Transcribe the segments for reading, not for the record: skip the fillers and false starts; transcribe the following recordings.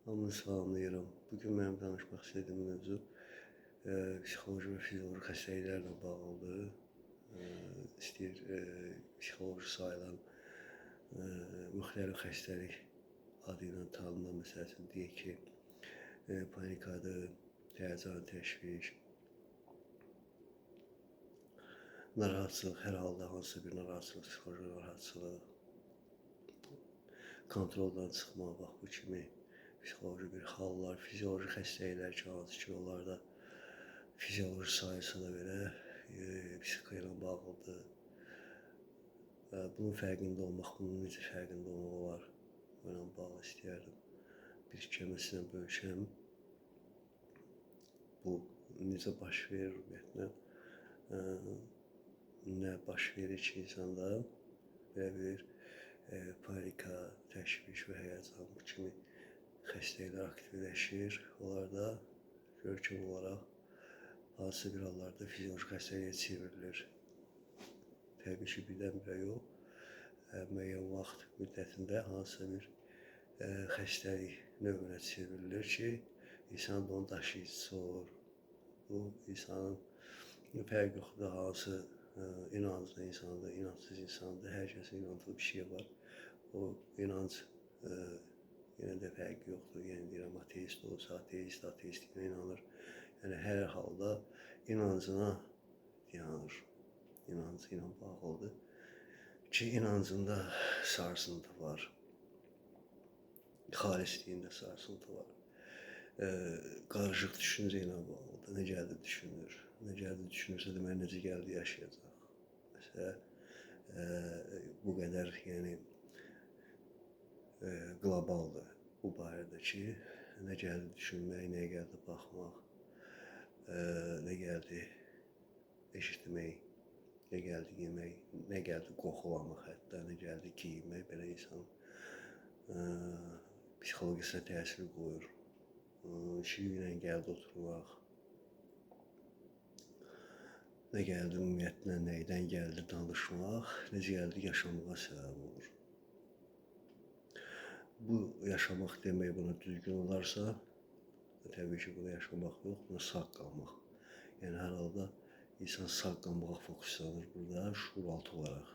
Hamını salamlayıram. Bugün mənim danışmaq istədiyim mövzu psixoloji və fizioloji xəstəliklərlə bağlıdır. İstəyir psixoloji sayılan müxtəlif xəstəlik adı ilə tanınan, məsəl üçün deyək ki, panikadır, həyəcan, təşviş, narahatçılıq, hər halda hansısa bir narahatçılıq, psixoloji narahatçılıq, kontroldan çıxma, bax bu kimi psixoloji bir hallar, fizioloji xəstəliklər ki, hansı ki, onlarda fizioloji sayılsa da belə psixika ilə bağlıdır. Bunun fərqində olmaq, bunun necə fərqində olmaq olar? Bununla bağlı istəyərdim bir kəlmə sizinlə bölüşəm. Bu necə baş verir ümumiyyətlə? Nə baş verir ki, insanda belə bir panika, təşviş və həyəcan bu kimi xəstəliklər aktivləşir. Onlar da görkəm olaraq hansısa bir hallarda fizioloji xəstəliyə çevrilir. Təbii ki, birdən-birə yox, müəyyən vaxt müddətində hansısa bir xəstəlik növünə çevrilir ki, insan da onun daşıyıcısı olur. Bu insanın fərqi yoxdur, hansı inanclı insandır, inancsız insandır, hər kəsin inandığı bir şey var. O inanc yenə də fərqi yoxdur. Yəni deyirəm, ateist olsa, ateistliyə inanır. Yəni hər halda inancına inanır. İnancı ilə bağlıdır ki, inancında sarsıntı var. Xalisliyində sarsıntı var. Qarışıq düşüncə ilə bağlıdır. Nə gəldi düşünür. Nə gəldi düşünürsə demək necə gəldi yaşayacaq. Məsələn, bu qədər yəni qlobaldır bu barədə ki, nə gəldi düşünmək, nə gəldi baxmaq, nə gəldi eşitmək, nə gəldi yemək, nə gəldi qoxulamaq, hətta nə gəldi geyinmək belə insan psixologiyasına təsir qoyur. Şiir ilə gəldi oturmaq, nə gəldi ümumiyyətlə, nəydən gəldi danışmaq, necə gəldi yaşamağa səbəb olur. Bu yaşamaq demək buna düzgün olarsa, təbii ki, buna yaşamaq yox, buna sağ qalmaq. Yəni hər halda insan sağ qalmağa fokuslanır burada şuuraltı olaraq.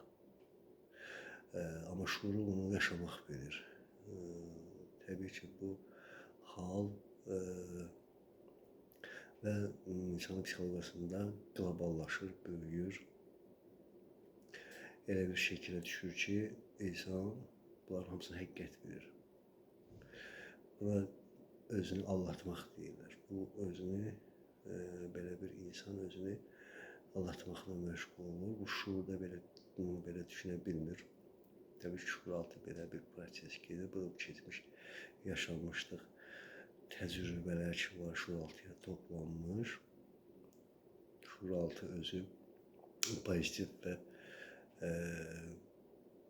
Amma şuuru bunu yaşamaq bilir. Təbii ki, bu hal və insanın psixologiyasında qloballaşır, böyüyür. Elə bir şəkilə düşür ki, insan bunların hamısını həqiqət bilir. Buna özünü aldatmaq deyirlər. Bu özünü, belə bir insan özünü aldatmaqla məşğul olur. Bu şuurda belə düşünə bilmir. Təbii ki, şuuraltı belə bir proses gedir. Bu keçmiş yaşanmışlıq, təcrübələr ki var, şuuraltıya toplanmış. Şuuraltı özü pozitiv və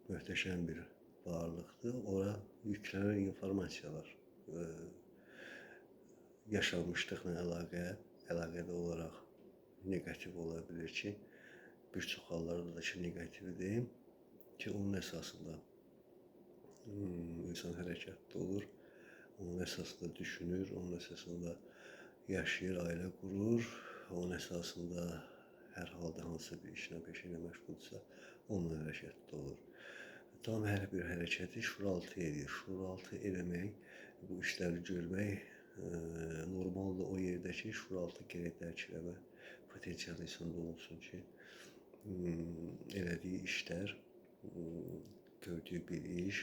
möhtəşəm bir varlıqdır. Ora yüklənən informasiyalar yaşanmışlıqla əlaqəli olaraq negativ ola bilir ki, bir çox hallarda da ki, negativdir ki, onun əsasında insan hərəkətdə olur, onun əsasında düşünür, onun əsasında yaşayır, ailə qurur, onun əsasında hər halda hansısa bir işlə, peşə ilə məşğuldursa, onunla hərəkətdə olur. Tam hər bir hərəkəti şuuraltı edir. Şuuraltı eləmək, bu işləri görmək normaldır o yerdə ki, şuuraltı gərək dərk eləmə potensial insanda olsun ki, elədiyi işlər, gördüyü bir iş,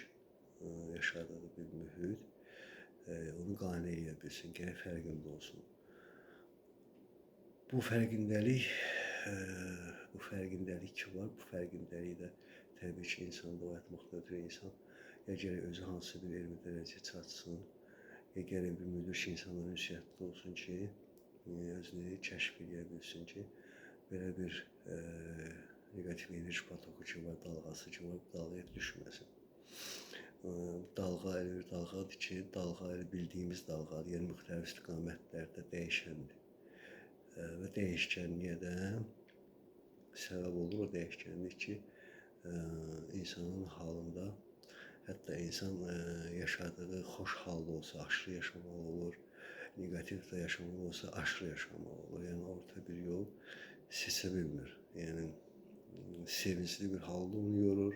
yaşadığı bir mühit, onu qane edə bilsin, gərək fərqində olsun. Bu fərqindəlik ki var, bu fərqindəlik də təbii ki, insanda oyatmaqda ötürü insan ya gərək özü hansısa bir elmi dərəcə çatsın, ya gərək bir müdür ki, insanların ünsiyyətli olsun ki, özünü kəşf edə bilsin ki, belə bir negativ enerji potoku ki var, dalğası ki var, bu dalğaya düşməsin. Dalğa elə bir dalğadır ki, dalğa elə bildiyimiz dalğadır, yəni müxtəlif istiqamətlərdə dəyişəndir. Və dəyişkənliyə də səbəb olur o dəyişkənlik ki, insanın halında Hətta insan yaşadığı xoş halda olsa aşırı yaşamalı olur. Negativdə yaşamalı olsa aşırı yaşamalı olur. Yəni orta bir yol seçə bilmir. Yəni sevincli bir halda onu yorur,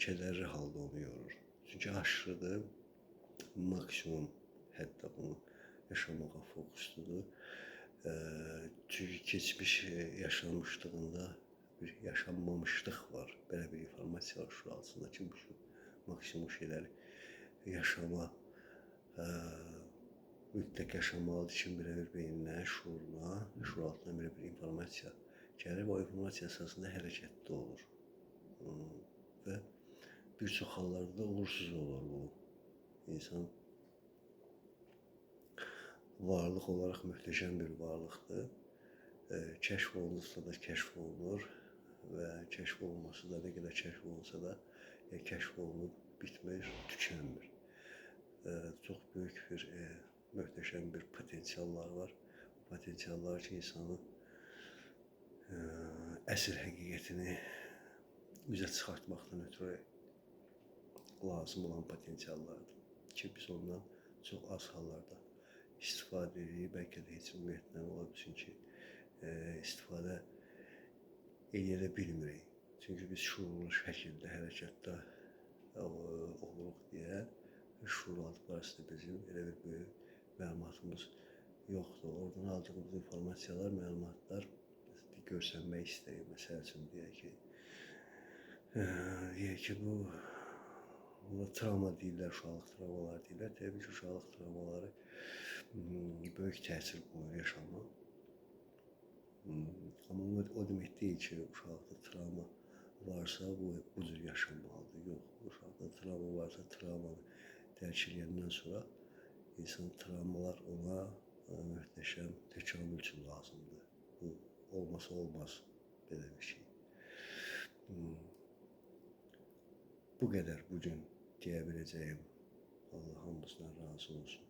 kədərli halda onu yorur. Çünki aşırıdır, maksimum hətta bunu yaşamağa fokusludur. Çünki keçmiş yaşanmışlığında bir yaşanmamışlıq var. Belə bir informasiya var şuur altında ki, bu maksimum şeyləri yaşama, mütləq yaşamalıdır ki, belə bir beyninə, şuuruna, şuur altına belə bir informasiya gəlir. O informasiya əsasında hərəkətli olur. Və bir çox hallarda da uğursuz olur bu. İnsan varlıq olaraq möhtəşəm bir varlıqdır. Kəşf olunursa da kəşf olunur və kəşf olunması da nə qədər kəşf olunsa da kəşf olunub bitmir, tükənmir. Çox böyük bir möhtəşəm bir potensiallar var. Bu potensiallar ki, insanın əsl həqiqətini üzə çıxartmaqdan ötürü lazım olan potensiallardır ki, biz ondan çox az hallarda istifadə edirik. Bəlkə də heç ümumiyyətlə ola bilsin ki, istifadə edə də bilmirik. Çünki biz şuurlu şəkildə hərəkətdə oluruq deyə şuur altı barəsində bizim elə bir böyük məlumatımız yoxdur. Oradan aldığımız informasiyalar, məlumatlar görsənmək istəyir. Məsəl üçün deyək ki, buna travma deyirlər, uşaqlıq travmaları deyirlər. Təbii ki, uşaqlıq travmaları böyük təsir qoyur yaşama. Amma o demək deyil ki, uşaqlıqda travma varsa bu cür yaşamalıdır. Yox, uşaqda travma varsa travmanı dərk edəndən sonra insan travmalar ona möhtəşəm təkamül üçün lazımdır. Bu olmasa olmaz belə bir şey. Bu qədər bugün deyə biləcəyim. Allah hamımızdan razı olsun.